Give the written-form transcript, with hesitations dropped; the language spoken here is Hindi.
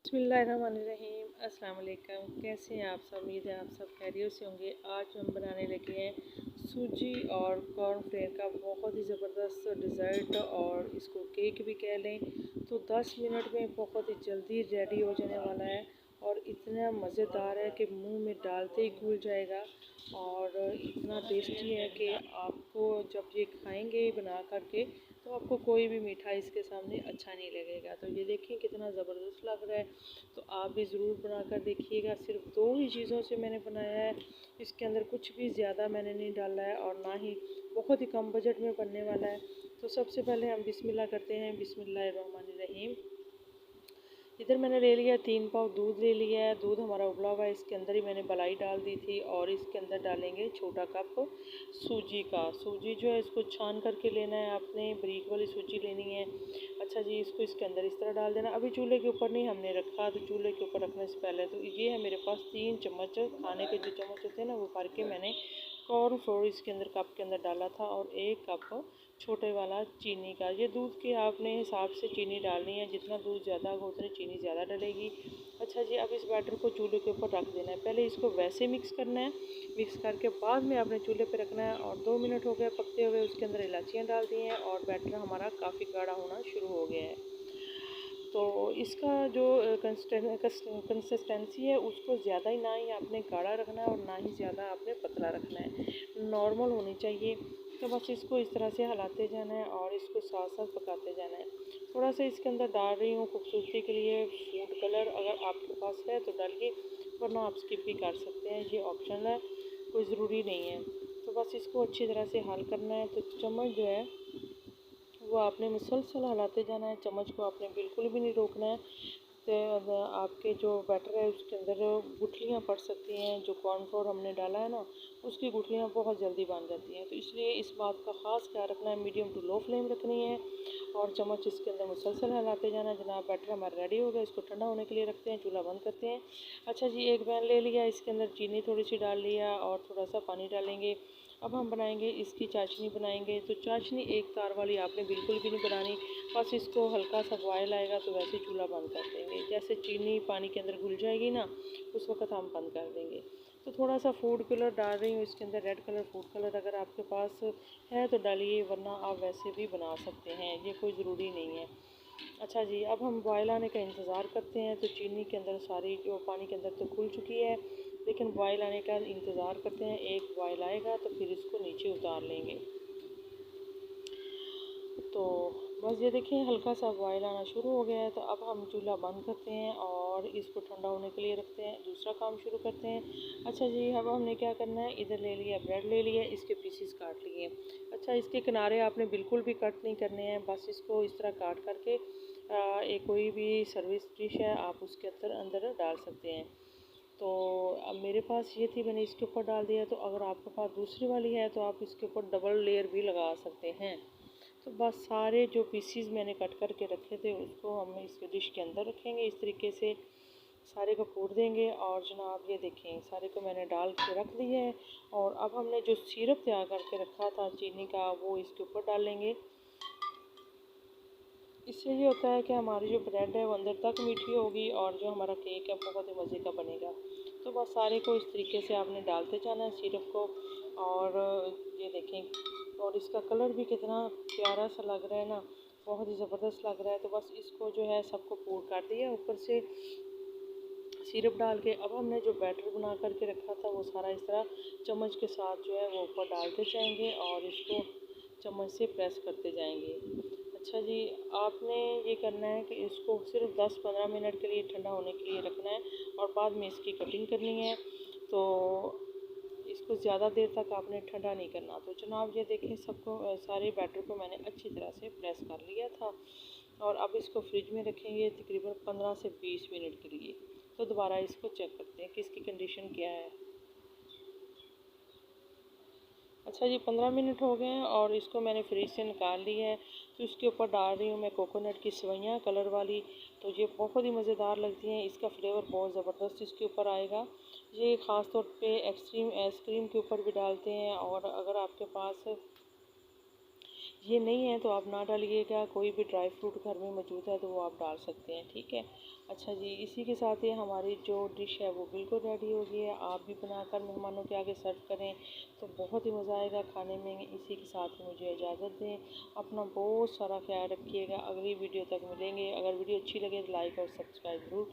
बिस्मिल्लाहिर्रहमानिर्रहीम। अस्सलाम वालेकुम। कैसे हैं आप सब? उम्मीद है आप सब खैरियत से होंगे। आज हम बनाने लगे हैं सूजी और कॉर्नफ्लेक्स का बहुत ही ज़बरदस्त डिज़र्ट, और इसको केक भी कह लें। तो 10 मिनट में बहुत ही जल्दी रेडी हो जाने वाला है और इतना मज़ेदार है कि मुंह में डालते ही घुल जाएगा, और इतना टेस्टी है कि आपको जब ये खाएंगे बना करके तो आपको कोई भी मिठाई इसके सामने अच्छा नहीं लगेगा। तो ये देखिए कितना ज़बरदस्त लग रहा है। तो आप भी ज़रूर बना कर देखिएगा। सिर्फ 2 ही चीज़ों से मैंने बनाया है, इसके अंदर कुछ भी ज़्यादा मैंने नहीं डाला है और ना ही बहुत ही कम बजट में बनने वाला है। तो सबसे पहले हम बिस्मिल्लाह करते हैं। बिस्मिल्लाहिर्रहमानिर्रहीम। इधर मैंने ले लिया 3 पाव दूध ले लिया है। दूध हमारा उबला हुआ है, इसके अंदर ही मैंने मलाई डाल दी थी, और इसके अंदर डालेंगे छोटा कप सूजी का। सूजी जो है इसको छान करके लेना है, आपने बारीक वाली सूजी लेनी है। अच्छा जी, इसको इसके अंदर इस तरह डाल देना। अभी चूल्हे के ऊपर नहीं हमने रखा, तो चूल्हे के ऊपर रखने से पहले तो ये है मेरे पास 3 चम्मच खाने के जो चम्मच होते हैं ना, वो भर के मैंने कॉर्नफ्लोर इसके अंदर कप के अंदर डाला था, और 1 कप छोटे वाला चीनी का। ये दूध के आपने हिसाब से चीनी डालनी है, जितना दूध ज़्यादा होगा उतनी चीनी ज़्यादा डलेगी। अच्छा जी, अब इस बैटर को चूल्हे के ऊपर रख देना है। पहले इसको वैसे मिक्स करना है, मिक्स करके बाद में आपने चूल्हे पे रखना है। और 2 मिनट हो गए पकते हुए, उसके अंदर इलायचियाँ डाल दी हैं और बैटर हमारा काफ़ी गाढ़ा होना शुरू हो गया है। तो इसका जो कंसिस्टेंसी है उसको ज़्यादा ही ना ही आपने गाढ़ा रखना है और ना ही ज़्यादा आपने पतला रखना है, नॉर्मल होनी चाहिए। तो बस इसको इस तरह से हिलाते जाना है और इसको साथ साथ पकाते जाना है। थोड़ा सा इसके अंदर डाल रही हूँ खूबसूरती के लिए फूड कलर, अगर आपके पास है तो डालिए, वरना आप स्किप भी कर सकते हैं, ये ऑप्शनल है, कोई ज़रूरी नहीं है। तो बस इसको अच्छी तरह से हल करना है। तो चम्मच जो है वो आपने मुसलसल हिलाते जाना है, चम्मच को आपने बिल्कुल भी नहीं रोकना है। तो आपके जो बैटर है उसके अंदर गुठलियाँ पड़ सकती हैं, जो कॉर्नफ्लोर हमने डाला है ना, उसकी गुठलियाँ बहुत जल्दी बन जाती हैं। तो इसलिए इस बात का ख़ास ख्याल रखना है, मीडियम टू लो फ्लेम रखनी है और चम्मच इसके अंदर मुसलसल हिलाते जाना है। जनाब बैटर हमारा रेडी हो गया, इसको ठंडा होने के लिए रखते हैं, चूल्हा बंद करते हैं। अच्छा जी, एक पैन ले लिया, इसके अंदर चीनी थोड़ी सी डाल लिया और थोड़ा सा पानी डालेंगे। अब हम बनाएंगे इसकी चाशनी बनाएंगे। तो चाशनी एक तार वाली आपने बिल्कुल भी नहीं बनानी, बस इसको हल्का सा बॉयल आएगा तो वैसे चूल्हा बंद कर देंगे। जैसे चीनी पानी के अंदर घुल जाएगी ना, उस वक्त हम बंद कर देंगे। तो थोड़ा सा फूड कलर डाल रही हूँ इसके अंदर, रेड कलर फूड कलर अगर आपके पास है तो डालिए, वरना आप वैसे भी बना सकते हैं, ये कोई ज़रूरी नहीं है। अच्छा जी, अब हम बॉयल आने का इंतज़ार करते हैं। तो चीनी के अंदर सारी जो पानी के अंदर तो खुल चुकी है, लेकिन बॉयल आने का इंतज़ार करते हैं। एक बॉयल आएगा तो फिर इसको नीचे उतार लेंगे। तो बस ये देखें हल्का सा बॉयल आना शुरू हो गया है। तो अब हम चूल्हा बंद करते हैं और इसको ठंडा होने के लिए रखते हैं, दूसरा काम शुरू करते हैं। अच्छा जी, अब हमने क्या करना है, इधर ले लिया ब्रेड ले लिया, इसके पीसीस काट लिए। अच्छा, इसके किनारे आपने बिल्कुल भी कट नहीं करने हैं, बस इसको इस तरह काट करके एक कोई भी सर्विस डिश है आप उसके अंदर अंदर डाल सकते हैं। तो अब मेरे पास ये थी, मैंने इसके ऊपर डाल दिया। तो अगर आपके पास दूसरी वाली है तो आप इसके ऊपर डबल लेयर भी लगा सकते हैं। तो बस सारे जो पीसीज मैंने कट करके रखे थे उसको हम इस डिश के अंदर रखेंगे, इस तरीके से सारे को फोड़ देंगे। और जनाब ये देखें सारे को मैंने डाल के रख दिया है। और अब हमने जो सिरप तैयार करके रखा था चीनी का, वो इसके ऊपर डालेंगे। इससे ये होता है कि हमारी जो ब्रेड है वो अंदर तक मीठी होगी और जो हमारा केक है बहुत ही मज़े का बनेगा। तो बस सारे को इस तरीके से आपने डालते जाना है सिरप को। और ये देखें, और इसका कलर भी कितना प्यारा सा लग रहा है ना, बहुत ही ज़बरदस्त लग रहा है। तो बस इसको जो है सबको पोर कर दिया ऊपर से सिरप डाल के। अब हमने जो बैटर बना करके रखा था वो सारा इस तरह चम्मच के साथ जो है वो ऊपर डालते जाएंगे और इसको चम्मच से प्रेस करते जाएंगे। अच्छा जी, आपने ये करना है कि इसको सिर्फ 10-15 मिनट के लिए ठंडा होने के लिए रखना है और बाद में इसकी कटिंग करनी है। तो इसको ज़्यादा देर तक आपने ठंडा नहीं करना। तो जनाब ये देखें सबको सारे बैटर को मैंने अच्छी तरह से प्रेस कर लिया था, और अब इसको फ्रिज में रखेंगे तकरीबन 15 से 20 मिनट के लिए। तो दोबारा इसको चेक करते हैं कि इसकी कंडीशन क्या है। अच्छा जी, 15 मिनट हो गए हैं और इसको मैंने फ्रिज से निकाल लिया है। तो इसके ऊपर डाल रही हूँ मैं कोकोनट की सेवइयाँ कलर वाली। तो ये बहुत ही मज़ेदार लगती हैं, इसका फ्लेवर बहुत ज़बरदस्त इसके ऊपर आएगा। ये ख़ास तौर पे एक्सट्रीम आइसक्रीम के ऊपर भी डालते हैं, और अगर आपके पास ये नहीं है तो आप ना डालिएगा। कोई भी ड्राई फ्रूट घर में मौजूद है तो वो आप डाल सकते हैं, ठीक है। अच्छा जी, इसी के साथ ही हमारी जो डिश है वो बिल्कुल रेडी हो गई है। आप भी बनाकर मेहमानों के आगे सर्व करें तो बहुत ही मज़ा आएगा खाने में। इसी के साथ ही मुझे इजाज़त दें। अपना बहुत सारा ख्याल रखिएगा। अगली वीडियो तक मिलेंगे। अगर वीडियो अच्छी लगे तो लाइक और सब्सक्राइब ज़रूर